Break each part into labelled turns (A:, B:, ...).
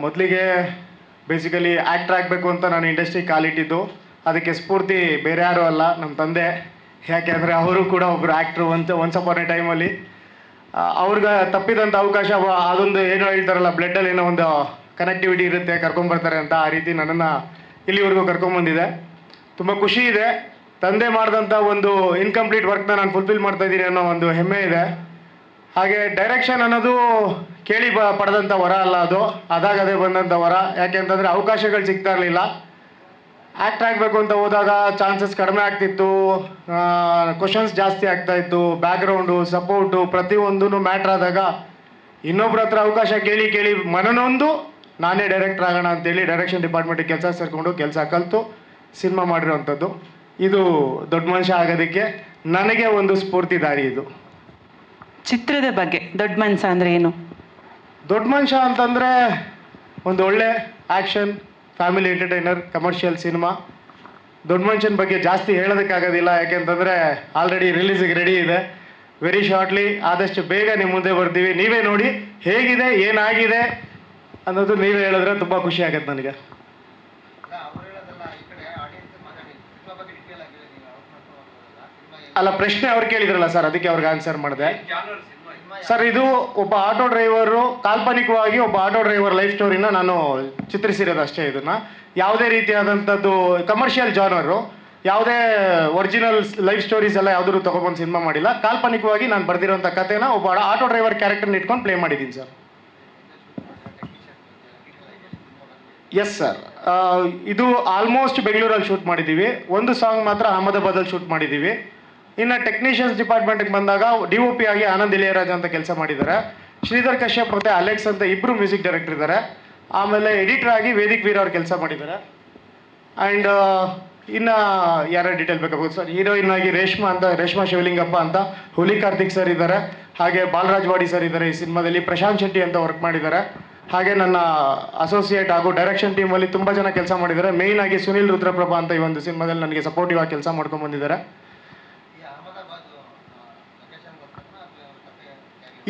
A: ಮೊದಲಿಗೆ basically actor ಆಗಬೇಕು ಅಂತ ನಾನು ಇಂಡಸ್ಟ್ರಿ ಕಾಲಿಟ್ಟಿದ್ದು. ಅದಕ್ಕೆ ಸ್ಫೂರ್ತಿ ಬೇರೆ ಯಾರೂ ಅಲ್ಲ, ನಮ್ಮ ತಂದೆ. ಯಾಕೆಂದರೆ ಅವರು ಕೂಡ ಒಬ್ಬರು ಆ್ಯಕ್ಟ್ರು ಒನ್ಸ್ ಅಪಾನ್ ಎ ಟೈಮಲ್ಲಿ. ಅವ್ರಿಗೆ ತಪ್ಪಿದಂಥ ಅವಕಾಶ, ಅದೊಂದು ಏನೋ ಹೇಳ್ತಾರಲ್ಲ, ಬ್ಲಡ್ಡಲ್ಲಿ ಏನೋ ಒಂದು ಕನೆಕ್ಟಿವಿಟಿ ಇರುತ್ತೆ, ಕರ್ಕೊಂಬರ್ತಾರೆ ಅಂತ. ಆ ರೀತಿ ನನ್ನನ್ನು ಇಲ್ಲಿವರೆಗೂ ಕರ್ಕೊಂಬಂದಿದೆ. ತುಂಬ ಖುಷಿ ಇದೆ. ತಂದೆ ಮಾಡಿದಂಥ ಒಂದು ಇನ್ಕಂಪ್ಲೀಟ್ ವರ್ಕ್ನ ನಾನು ಫುಲ್ಫಿಲ್ ಮಾಡ್ತಾಯಿದ್ದೀನಿ ಅನ್ನೋ ಒಂದು ಹೆಮ್ಮೆ ಇದೆ. ಹಾಗೆ ಡೈರೆಕ್ಷನ್ ಅನ್ನೋದು ಕೇಳಿ ಪಡೆದಂಥ ವರ ಅಲ್ಲ, ಅದು ಅದಾಗದೇ ಬಂದಂಥ ವರ. ಯಾಕೆಂತಂದರೆ ಅವಕಾಶಗಳು ಸಿಗ್ತಾ ಇರಲಿಲ್ಲ. ಆ್ಯಕ್ಟ್ ಆಗಬೇಕು ಅಂತ ಹೋದಾಗ ಚಾನ್ಸಸ್ ಕಡಿಮೆ ಆಗ್ತಿತ್ತು, ಕ್ವಶನ್ಸ್ ಜಾಸ್ತಿ ಆಗ್ತಾಯಿತ್ತು, ಬ್ಯಾಕ್ಗ್ರೌಂಡು, ಸಪೋರ್ಟು ಪ್ರತಿಯೊಂದೂ ಮ್ಯಾಟ್ರ್ ಆದಾಗ ಇನ್ನೊಬ್ರ ಹತ್ರ ಅವಕಾಶ ಕೇಳಿ ಕೇಳಿ ಮನನೊಂದು ನಾನೇ ಡೈರೆಕ್ಟರ್ ಆಗೋಣ ಅಂತೇಳಿ ಡೈರೆಕ್ಷನ್ ಡಿಪಾರ್ಟ್ಮೆಂಟಿಗೆ ಕೆಲಸ ಸೇರಿಕೊಂಡು ಕೆಲಸ ಕಲಿತು ಸಿನಿಮಾ ಮಾಡಿರೋವಂಥದ್ದು. ಇದು ದೊಡ್ಡ ಮನುಷ್ಯ ಆಗೋದಕ್ಕೆ ನನಗೆ ಒಂದು ಸ್ಫೂರ್ತಿ ದಾರಿ. ಇದು
B: ಚಿತ್ರದ ಬಗ್ಗೆ ದೊಡ್ಡ ಮನುಷ್ಯ ಅಂದರೆ ಏನು?
A: ದೊಡ್ಡ ಮನುಷ್ಯ ಅಂತಂದರೆ ಒಂದು ಒಳ್ಳೆ action, family entertainer, commercial cinema. ದೊಡ್ಡ ಮನುಷ್ಯನ ಬಗ್ಗೆ ಜಾಸ್ತಿ ಹೇಳೋದಕ್ಕಾಗೋದಿಲ್ಲ, ಯಾಕೆಂತಂದರೆ ಆಲ್ರೆಡಿ ರಿಲೀಸಿಗೆ ರೆಡಿ ಇದೆ. ವೆರಿ ಶಾರ್ಟ್ಲಿ, ಆದಷ್ಟು ಬೇಗ ನಿಮ್ಮ ಮುಂದೆ ಬರ್ತೀವಿ. ನೀವೇ ನೋಡಿ ಹೇಗಿದೆ, ಏನಾಗಿದೆ ಅನ್ನೋದು ನೀವೇ ಹೇಳಿದ್ರೆ ತುಂಬ ಖುಷಿ ಆಗುತ್ತೆ ನನಗೆ. ಅಲ್ಲ, ಪ್ರಶ್ನೆ ಅವ್ರು ಕೇಳಿದ್ರಲ್ಲ ಸರ್, ಅದಕ್ಕೆ ಅವ್ರಿಗೆ ಆನ್ಸರ್ ಮಾಡಿದೆ ಸರ್. ಇದು ಒಬ್ಬ ಆಟೋ ಡ್ರೈವರು, ಕಾಲ್ಪನಿಕವಾಗಿ ಒಬ್ಬ ಆಟೋ ಡ್ರೈವರ್ ಲೈಫ್ ಸ್ಟೋರಿನ ನಾನು ಚಿತ್ರಿಸಿರೋದು ಅಷ್ಟೇ. ಇದನ್ನು ಯಾವುದೇ ರೀತಿಯಾದಂಥದ್ದು ಕಮರ್ಷಿಯಲ್ ಜಾನರು, ಯಾವುದೇ ಒರಿಜಿನಲ್ ಲೈಫ್ ಸ್ಟೋರೀಸ್ ಎಲ್ಲ ಯಾವುದೂ ತೊಗೊಬಂದು ಸಿನಿಮಾ ಮಾಡಿಲ್ಲ. ಕಾಲ್ಪನಿಕವಾಗಿ ನಾನು ಬರೆದಿರೋಂಥ ಕಥೆನ ಒಬ್ಬ ಆಟೋ ಡ್ರೈವರ್ ಕ್ಯಾರೆಕ್ಟರ್ನ ಇಟ್ಕೊಂಡು ಪ್ಲೇ ಮಾಡಿದ್ದೀನಿ ಸರ್. ಎಸ್ ಸರ್, ಇದು ಆಲ್ಮೋಸ್ಟ್ ಬೆಂಗಳೂರಲ್ಲಿ ಶೂಟ್ ಮಾಡಿದ್ದೀವಿ. ಒಂದು ಸಾಂಗ್ ಮಾತ್ರ ಅಹಮದಾಬಾದಲ್ಲಿ ಶೂಟ್ ಮಾಡಿದ್ದೀವಿ. ಇನ್ನು ಟೆಕ್ನಿಷಿಯನ್ಸ್ ಡಿಪಾರ್ಟ್ಮೆಂಟ್ಗೆ ಬಂದಾಗ DOP ಆಗಿ ಆನಂದ್ ಇಳೆಯರಾಜ್ ಅಂತ ಕೆಲಸ ಮಾಡಿದ್ದಾರೆ. ಶ್ರೀಧರ್ ಕಶ್ಯಪ್ ಮತ್ತು ಅಲೆಕ್ಸ್ ಅಂತ ಇಬ್ಬರು ಮ್ಯೂಸಿಕ್ ಡೈರೆಕ್ಟರ್ ಇದ್ದಾರೆ. ಆಮೇಲೆ ಎಡಿಟರ್ ಆಗಿ ವೇದಿಕ್ ವೀರ್ ಅವ್ರು ಕೆಲಸ ಮಾಡಿದ್ದಾರೆ. ಆ್ಯಂಡ್ ಇನ್ನು ಯಾರ ಡೀಟೇಲ್ ಬೇಕಾಗುತ್ತೆ ಸರ್, ಹೀರೋಯಿನ್ ಆಗಿ ರೇಷ್ಮಾ ಶಿವಲಿಂಗಪ್ಪ ಅಂತ ಹುಲಿ ಕಾರ್ತಿಕ್ ಸರ್ ಇದ್ದಾರೆ. ಹಾಗೆ ಬಾಲರಾಜ್ ವಾಡಿ ಸರ್ ಇದ್ದಾರೆ ಈ ಸಿನಿಮಾದಲ್ಲಿ. ಪ್ರಶಾಂತ್ ಶೆಟ್ಟಿ ಅಂತ ವರ್ಕ್ ಮಾಡಿದ್ದಾರೆ. ಹಾಗೆ ನನ್ನ ಅಸೋಸಿಯೇಟ್ ಹಾಗೂ ಡೈರೆಕ್ಷನ್ ಟೀಮಲ್ಲಿ ತುಂಬ ಜನ ಕೆಲಸ ಮಾಡಿದ್ದಾರೆ. ಮೇಯ್ನ್ ಆಗಿ ಸುನಿಲ್ ರುದ್ರಪ್ರಭಾ ಅಂತ ಈ ಒಂದು ಸಿನಿಮಾದಲ್ಲಿ ನನಗೆ ಸಪೋರ್ಟಿವ್ ಆಗಿ ಕೆಲಸ ಮಾಡ್ಕೊಂಡು ಬಂದಿದ್ದಾರೆ.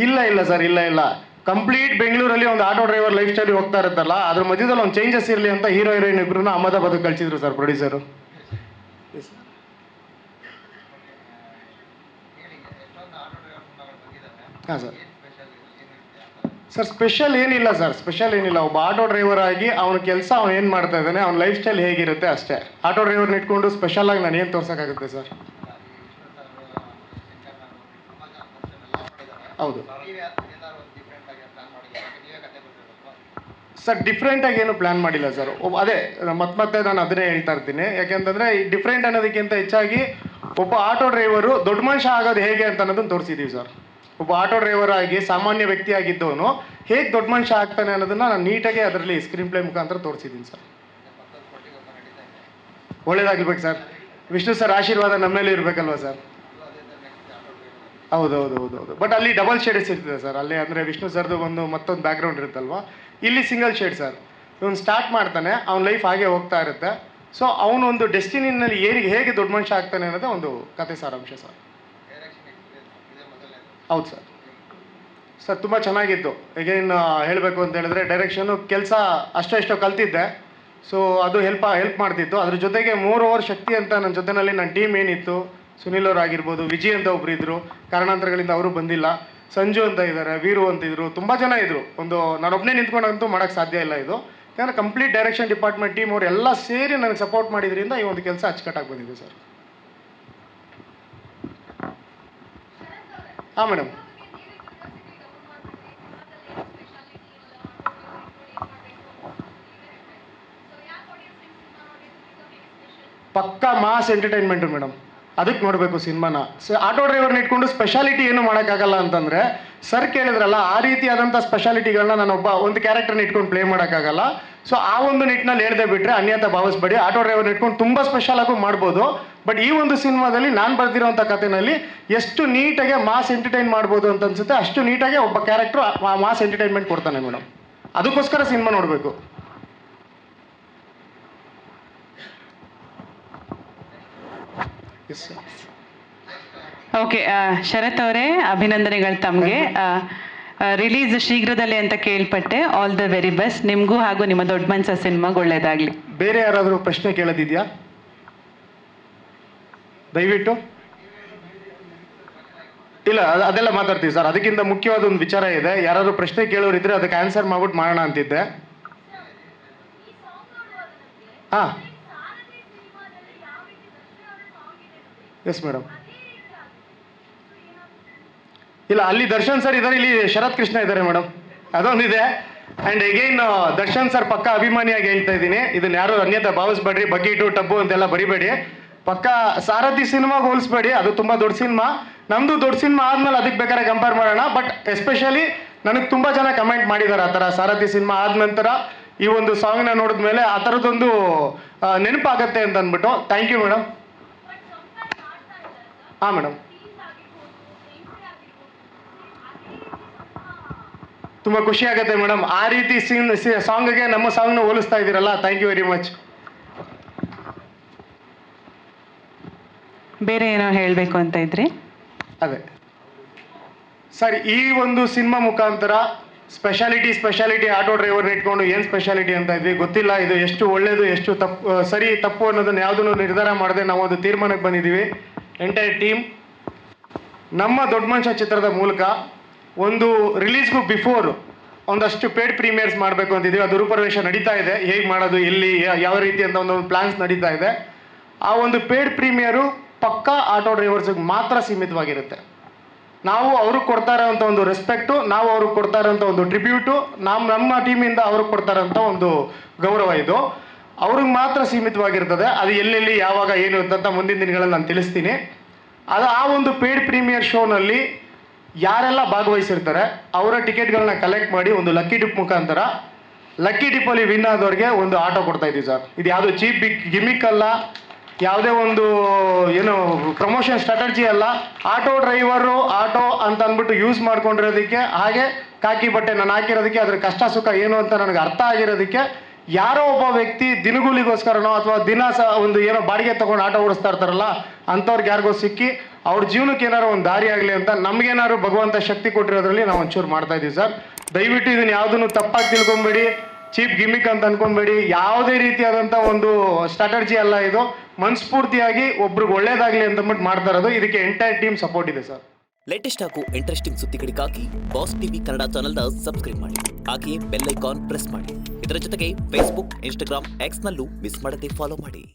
A: ಇಲ್ಲ ಸರ್, ಇಲ್ಲ ಕಂಪ್ಲೀಟ್ ಬೆಂಗಳೂರಲ್ಲಿ ಒಂದು ಆಟೋ ಡ್ರೈವರ್ ಲೈಫ್ ಸ್ಟೈಲ್ ಹೋಗ್ತಾ ಇರುತ್ತಲ್ಲ, ಅದ್ರ ಮಧ್ಯದಲ್ಲಿ ಒಂದು ಚೇಂಜಸ್ ಇರಲಿ ಅಂತ ಹೀರೋ ಹೀರೋಯಿನ್ ಇಬ್ಬರನ್ನ ಅಹಮದಾಬಾದ್ ಕಳಿಸಿದ್ರು ಸರ್ ಪ್ರೊಡ್ಯೂಸರು. ಹಾಂ ಸರ್, ಸ್ಪೆಷಲ್ ಏನಿಲ್ಲ. ಒಬ್ಬ ಆಟೋ ಡ್ರೈವರ್ ಆಗಿ ಅವನ ಕೆಲಸ ಅವನು ಏನು ಮಾಡ್ತಾ ಇದ್ದಾನೆ, ಅವ್ನ ಲೈಫ್ ಸ್ಟೈಲ್ ಹೇಗಿರುತ್ತೆ ಅಷ್ಟೇ. ಆಟೋ ಡ್ರೈವರ್ನ ಇಟ್ಕೊಂಡು ಸ್ಪೆಷಲ್ ಆಗಿ ನಾನು ಏನು ತೋರ್ಸೋಕ್ಕಾಗುತ್ತೆ ಸರ್? ಹೌದು ಸರ್, ಡಿಫ್ರೆಂಟಾಗಿ ಏನು ಪ್ಲ್ಯಾನ್ ಮಾಡಿಲ್ಲ ಸರ್. ಅದೇ ಮತ್ತೆ ನಾನು ಅದನ್ನೇ ಹೇಳ್ತಾ ಇರ್ತೀನಿ. ಯಾಕೆಂತಂದರೆ ಈ ಡಿಫ್ರೆಂಟ್ ಅನ್ನೋದಕ್ಕಿಂತ ಹೆಚ್ಚಾಗಿ ಒಬ್ಬ ಆಟೋ ಡ್ರೈವರು ದೊಡ್ಡ ಮನುಷ್ಯ ಆಗೋದು ಹೇಗೆ ಅಂತ ಅನ್ನೋದನ್ನು ತೋರಿಸಿದ್ದೀವಿ ಸರ್. ಒಬ್ಬ ಆಟೋ ಡ್ರೈವರ್ ಆಗಿ ಸಾಮಾನ್ಯ ವ್ಯಕ್ತಿ ಆಗಿದ್ದವನು ಹೇಗೆ ದೊಡ್ಡ ಮನುಷ್ಯ ಆಗ್ತಾನೆ ಅನ್ನೋದನ್ನು ನಾನು ನೀಟಾಗಿ ಅದರಲ್ಲಿ ಸ್ಕ್ರೀನ್ ಪ್ಲೇ ಮುಖಾಂತರ ತೋರಿಸಿದ್ದೀನಿ ಸರ್. ಒಳ್ಳೇದಾಗಿರ್ಬೇಕು ಸರ್. ವಿಷ್ಣು ಸರ್ ಆಶೀರ್ವಾದ ನಮ್ಮ ಮೇಲೆ ಇರಬೇಕಲ್ವ ಸರ್? ಹೌದು. ಬಟ್ ಅಲ್ಲಿ ಡಬಲ್ ಶೇಡ್ಸ್ ಇರ್ತದೆ ಸರ್. ಅಲ್ಲಿ ಅಂದರೆ ವಿಷ್ಣು ಸರ್ದು ಮತ್ತೊಂದು ಬ್ಯಾಕ್ಗ್ರೌಂಡ್ ಇರುತ್ತಲ್ವ, ಇಲ್ಲಿ ಸಿಂಗಲ್ ಶೇಡ್ ಸರ್. ಇವನು ಸ್ಟಾರ್ಟ್ ಮಾಡ್ತಾನೆ, ಅವನ ಲೈಫ್ ಹಾಗೆ ಹೋಗ್ತಾ ಇರುತ್ತೆ. ಸೊ ಅವನೊಂದು ಡೆಸ್ಟಿನಿನಲ್ಲಿ ಹೇಗೆ ದೊಡ್ಡ ಮನುಷ್ಯ ಆಗ್ತಾನೆ ಅನ್ನೋದೇ ಒಂದು ಕತೆ ಸಾರಾಂಶ ಸರ್. ಹೌದು ಸರ್, ತುಂಬ ಚೆನ್ನಾಗಿತ್ತು. ಈಗೇನು ಹೇಳಬೇಕು ಅಂತ ಹೇಳಿದ್ರೆ, ಡೈರೆಕ್ಷನು ಕೆಲಸ ಅಷ್ಟೋ ಕಲ್ತಿದ್ದೆ. ಸೊ ಅದು ಹೆಲ್ಪ್ ಮಾಡ್ತಿತ್ತು. ಅದ್ರ ಜೊತೆಗೆ 3 ಓವರ್ ಶಕ್ತಿ ಅಂತ ನನ್ನ ಜೊತೆಯಲ್ಲಿ ನನ್ನ ಟೀಮ್ ಏನಿತ್ತು, ಸುನಿಲ್ ಅವ್ರು ಆಗಿರ್ಬೋದು, ವಿಜಯ್ ಅಂತ ಒಬ್ರು ಇದ್ದರು, ಕಾರಣಾಂತರಗಳಿಂದ ಅವರು ಬಂದಿಲ್ಲ. ಸಂಜು ಅಂತ ಇದ್ದಾರೆ, ವೀರು ಅಂತ ಇದ್ರು, ತುಂಬ ಜನ ಇದ್ದರು. ನಾನೊಬ್ಬನೇ ನಿಂತ್ಕೊಂಡಂತೂ ಮಾಡೋಕ್ಕೆ ಸಾಧ್ಯ ಇಲ್ಲ ಇದು. ಯಾಕಂದರೆ ಕಂಪ್ಲೀಟ್ ಡೈರೆಕ್ಷನ್ ಡಿಪಾರ್ಟ್ಮೆಂಟ್ ಟೀಮ್ ಅವರು ಎಲ್ಲ ಸೇರಿ ನನಗೆ ಸಪೋರ್ಟ್ ಮಾಡಿದ್ರಿಂದ ಈ ಒಂದು ಕೆಲಸ ಅಚ್ಚುಕಟ್ಟಾಗಿ ಬಂದಿದೆ ಸರ್. ಹಾಂ ಮೇಡಮ್, ಪಕ್ಕಾ ಮಾಸ್ ಎಂಟರ್ಟೈನ್ಮೆಂಟು ಮೇಡಮ್. ಅದಕ್ಕೆ ನೋಡಬೇಕು ಸಿನಿಮಾನ. ಆಟೋ ಡ್ರೈವರ್ನ ಇಟ್ಕೊಂಡು ಸ್ಪೆಷಾಲಿಟಿ ಏನು ಮಾಡೋಕ್ಕಾಗಲ್ಲ ಅಂತಂದರೆ, ಸರ್ ಕೇಳಿದ್ರಲ್ಲ, ಆ ರೀತಿಯಾದಂಥ ಸ್ಪೆಷಾಲಿಟಿಗಳನ್ನ ಒಂದು ಕ್ಯಾರೆಕ್ಟರ್ನ ಇಟ್ಕೊಂಡು ಪ್ಲೇ ಮಾಡೋಕ್ಕಾಗಲ್ಲ. ಸೊ ಆ ಒಂದು ನಿಟ್ಟಿನಲ್ಲಿ ಹೇಳ್ದೆ ಬಿಟ್ಟರೆ ಅನ್ಯತಾ ಭಾವಿಸ್ಬೇಡಿ. ಆಟೋ ಡ್ರೈವರ್ನ ಇಟ್ಕೊಂಡು ತುಂಬ ಸ್ಪೆಷಲ್ ಆಗು ಮಾಡ್ಬೋದು. ಬಟ್ ಈ ಒಂದು ಸಿನಿಮಾದಲ್ಲಿ ನಾನು ಬರೆದಿರೋಂಥ ಕಥೆನಲ್ಲಿ ಎಷ್ಟು ನೀಟಾಗಿ ಮಾಸ್ ಎಂಟರ್ಟೈನ್ ಮಾಡ್ಬೋದು ಅಂತ ಅನ್ಸುತ್ತೆ, ಅಷ್ಟು ನೀಟಾಗಿ ಒಬ್ಬ ಕ್ಯಾರೆಕ್ಟ್ರು ಮಾಸ್ ಎಂಟರ್ಟೈನ್ಮೆಂಟ್ ಕೊಡ್ತಾನೆ ಮೇಡಮ್. ಅದಕ್ಕೋಸ್ಕರ ಸಿನಿಮಾ ನೋಡಬೇಕು. Yes sir.
B: ಓಕೆ, ಶರತ್ ಅವರೇ, ಅಭಿನಂದನೆಗಳು ತಮಗೆ. ರಿಲೀಸ್ ಶೀಘ್ರದಲ್ಲೇ ಅಂತ ಕೇಳ್ಪಟ್ಟೆ. ಆಲ್ ದ ವೆರಿ ಬೆಸ್ಟ್ ನಿಮಗೂ ಹಾಗೂ ನಿಮ್ಮ ದೊಡ್ಡ ಮನ್ಸ ಸಿನಿಮಾಗೆ ಒಳ್ಳೇದಾಗಲಿ.
A: ಬೇರೆ ಯಾರಾದರೂ ಪ್ರಶ್ನೆ ಕೇಳೋದಿದೆಯಾ? ದಯವಿಟ್ಟು. ಇಲ್ಲ, ಅದೆಲ್ಲ ಮಾತಾಡ್ತೀವಿ ಸರ್. ಅದಕ್ಕಿಂತ ಮುಖ್ಯವಾದ ಒಂದು ವಿಚಾರ ಇದೆ. ಯಾರಾದರೂ ಪ್ರಶ್ನೆ ಕೇಳೋರಿದ್ರೆ ಅದಕ್ಕೆ ಆನ್ಸರ್ ಮಾಡ್ಬಿಟ್ಟು ಮಾಡೋಣ ಅಂತಿದ್ದೆ. ಹಾಂ, ಎಸ್ ಮೇಡಮ್. ಇಲ್ಲ, ಅಲ್ಲಿ ದರ್ಶನ್ ಸರ್ ಇದ್ದಾರೆ, ಇಲ್ಲಿ ಶರತ್ ಕೃಷ್ಣ ಇದ್ದಾರೆ ಮೇಡಮ್. ಅದೊಂದಿದೆ. ಆ್ಯಂಡ್ ಅಗೈನ್ ದರ್ಶನ್ ಸರ್ ಪಕ್ಕ ಅಭಿಮಾನಿಯಾಗಿ ಹೇಳ್ತಾ ಇದ್ದೀನಿ, ಇದನ್ನ ಯಾರು ಅನ್ಯತಾ ಭಾವಿಸ್ಬೇಡ್ರಿ. ಬಕೀಟು ಟಬ್ಬು ಅಂತೆಲ್ಲ ಬರಿಬೇಡಿ. ಪಕ್ಕ ಸಾರಥಿ ಸಿನಿಮಾಗೆ ಹೋಲಿಸ್ಬೇಡಿ, ಅದು ತುಂಬ ದೊಡ್ಡ ಸಿನಿಮಾ. ನಮ್ಮದು ದೊಡ್ಡ ಸಿನಿಮಾ ಆದಮೇಲೆ ಅದಕ್ಕೆ ಬೇಕಾದ್ರೆ ಕಂಪೇರ್ ಮಾಡೋಣ. ಬಟ್ ಎಸ್ಪೆಷಲಿ ನನಗೆ ತುಂಬ ಜನ ಕಮೆಂಟ್ ಮಾಡಿದ್ದಾರೆ ಆ ಥರ, ಸಾರಥಿ ಸಿನಿಮಾ ಆದ ನಂತರ ಈ ಒಂದು ಸಾಂಗ್ನ ನೋಡಿದ್ಮೇಲೆ ಆ ಥರದ್ದೊಂದು ನೆನಪಾಗತ್ತೆ ಅಂತ ಅಂದ್ಬಿಟ್ಟು. Thank you madam. ಹಾಂ ಮೇಡಮ್, ತುಂಬ ಖುಷಿ ಆಗುತ್ತೆ ಮೇಡಮ್. ಆ ರೀತಿ ಸಾಂಗ್ಗೆ ನಮ್ಮ ಸಾಂಗ್ನ ಹೋಲಿಸ್ತಾ ಇದ್ದೀರಲ್ಲ, ಥ್ಯಾಂಕ್ ಯು ವೆರಿ ಮಚ್.
B: ಬೇರೆ ಏನೋ ಹೇಳಬೇಕು ಅಂತ ಇದ್ರಿ?
A: ಅದೇ ಸರ್, ಈ ಒಂದು ಸಿನಿಮಾ ಮುಖಾಂತರ ಸ್ಪೆಷಾಲಿಟಿ ಆಟೋ ಡ್ರೈವರ್ನ ಇಟ್ಕೊಂಡು ಏನು ಸ್ಪೆಷಾಲಿಟಿ ಅಂತ ಇದ್ವಿ ಗೊತ್ತಿಲ್ಲ. ಇದು ಎಷ್ಟು ಒಳ್ಳೆಯದು, ಎಷ್ಟು ಸರಿ ತಪ್ಪು ಅನ್ನೋದನ್ನು ಯಾವುದನ್ನು ನಿರ್ಧಾರ ಮಾಡದೆ ನಾವು ಒಂದು ತೀರ್ಮಾನಕ್ಕೆ ಬಂದಿದ್ದೀವಿ. ಎಂಟೈರ್ ಟೀಮ್ ನಮ್ಮ ದೊಡ್ಡ ಮನುಷ್ಯ ಚಿತ್ರದ ಮೂಲಕ ಒಂದು ರಿಲೀಸ್ಗೂ ಬಿಫೋರ್ ಒಂದಷ್ಟು ಪೇಡ್ ಪ್ರೀಮಿಯರ್ಸ್ ಮಾಡಬೇಕು ಅಂತಿದ್ದೀವಿ. ಅದು ರೂಪುರೇಷೆ ನಡೀತಾ ಇದೆ. ಹೇಗೆ ಮಾಡೋದು, ಎಲ್ಲಿ, ಯಾವ ರೀತಿ ಅಂತ ಒಂದು ಪ್ಲಾನ್ಸ್ ನಡೀತಾ ಇದೆ. ಆ ಒಂದು ಪೇಡ್ ಪ್ರೀಮಿಯರು ಪಕ್ಕಾ ಆಟೋ ಡ್ರೈವರ್ಸ್ಗೆ ಮಾತ್ರ ಸೀಮಿತವಾಗಿರುತ್ತೆ. ನಾವು ಅವ್ರಿಗೆ ಕೊಡ್ತಾ ಇರೋಂಥ ಒಂದು ರೆಸ್ಪೆಕ್ಟು, ನಾವು ಅವ್ರಿಗೆ ಕೊಡ್ತಾ ಇರೋಂಥ ಒಂದು ಟ್ರಿಬ್ಯೂಟು, ನಮ್ಮ ಟೀಮಿಂದ ಅವ್ರಿಗೆ ಕೊಡ್ತಾ ಇರೋಂಥ ಒಂದು ಗೌರವ, ಇದು ಅವ್ರಿಗೆ ಮಾತ್ರ ಸೀಮಿತವಾಗಿರ್ತದೆ. ಅದು ಎಲ್ಲೆಲ್ಲಿ ಯಾವಾಗ ಏನು ಅಂತ ಮುಂದಿನ ದಿನಗಳಲ್ಲಿ ನಾನು ತಿಳಿಸ್ತೀನಿ. ಅದು ಆ ಒಂದು ಪೇಡ್ ಪ್ರೀಮಿಯರ್ ಶೋನಲ್ಲಿ ಯಾರೆಲ್ಲ ಭಾಗವಹಿಸಿರ್ತಾರೆ ಅವರ ಟಿಕೆಟ್ಗಳನ್ನ ಕಲೆಕ್ಟ್ ಮಾಡಿ ಒಂದು ಲಕ್ಕಿ ಡಿಪ್ ಮುಖಾಂತರ, ಲಕ್ಕಿ ಡಿಪ್ಪಲ್ಲಿ ವಿನ್ ಆದವ್ರಿಗೆ ಒಂದು ಆಟೋ ಕೊಡ್ತಾ ಇದ್ದೀವಿ ಸರ್. ಇದು ಯಾವುದೋ ಚೀಪ್ ಗಿಮಿಕ್ ಅಲ್ಲ, ಯಾವುದೇ ಒಂದು ಏನು ಪ್ರಮೋಷನ್ ಸ್ಟ್ರಾಟಜಿ ಅಲ್ಲ. ಆಟೋ ಡ್ರೈವರು ಆಟೋ ಅಂತ ಅಂದ್ಬಿಟ್ಟು ಯೂಸ್ ಮಾಡ್ಕೊಂಡಿರೋದಕ್ಕೆ, ಹಾಗೆ ಕಾಕಿ ಬಟ್ಟೆ ನಾನು ಹಾಕಿರೋದಕ್ಕೆ, ಅದ್ರ ಕಷ್ಟ ಸುಖ ಏನು ಅಂತ ನನಗೆ ಅರ್ಥ ಆಗಿರೋದಕ್ಕೆ, ಯಾರೋ ಒಬ್ಬ ವ್ಯಕ್ತಿ ದಿನಗೂಲಿಗೋಸ್ಕರನೋ ಅಥವಾ ಒಂದು ಏನೋ ಬಾಡಿಗೆ ತೊಗೊಂಡು ಆಟೋ ಓಡಿಸ್ತಾ ಇರ್ತಾರಲ್ಲ, ಅಂಥವ್ರಿಗೆ ಯಾರಿಗೋ ಸಿಕ್ಕಿ ಅವ್ರ ಜೀವನಕ್ಕೆ ಏನಾರು ಒಂದು ದಾರಿ ಆಗಲಿ ಅಂತ ನಮಗೇನಾದ್ರು ಭಗವಂತ ಶಕ್ತಿ ಕೊಟ್ಟಿರೋದ್ರಲ್ಲಿ ನಾವು ಒಂಚೂರು ಮಾಡ್ತಾ ಇದ್ದೀವಿ ಸರ್. ದಯವಿಟ್ಟು ಇದನ್ನು ಯಾವುದನ್ನು ತಪ್ಪಾಗಿ ತಿಳ್ಕೊಬೇಡಿ, ಚೀಪ್ ಗಿಮಿಕ್ ಅಂತ ಅನ್ಕೊಂಬೇಡಿ. ಯಾವುದೇ ರೀತಿಯಾದಂಥ ಒಂದು ಸ್ಟ್ರಾಟಜಿ ಅಲ್ಲ ಇದು. ಮನಸ್ಫೂರ್ತಿಯಾಗಿ ಒಬ್ರಿಗೆ ಒಳ್ಳೇದಾಗಲಿ ಅಂತಂದ್ಬಿಟ್ಟು ಮಾಡ್ತಾ ಇರೋದು. ಇದಕ್ಕೆ ಎಂಟೈರ್ ಟೀಮ್ ಸಪೋರ್ಟ್ ಇದೆ ಸರ್.
C: ಲೇಟೆಸ್ಟ್ ಹಾಗೂ ಇಂಟ್ರೆಸ್ಟಿಂಗ್ ಸುದ್ದಿಗಳಿಗಾಗಿ ಬಾಸ್ ಟಿವಿ ಕನ್ನಡ ಚಾನೆಲ್ನ ಸಬ್ಸ್ಕ್ರೈಬ್ ಮಾಡಿ. ಹಾಗೆಯೇ ಬೆಲ್ ಐಕಾನ್ ಪ್ರೆಸ್ ಮಾಡಿ. ಇದರ ಜೊತೆಗೆ ಫೇಸ್ಬುಕ್, ಇನ್ಸ್ಟಾಗ್ರಾಮ್, ಎಕ್ಸ್ನಲ್ಲೂ ಮಿಸ್ ಮಾಡದೆ ಫಾಲೋ ಮಾಡಿ.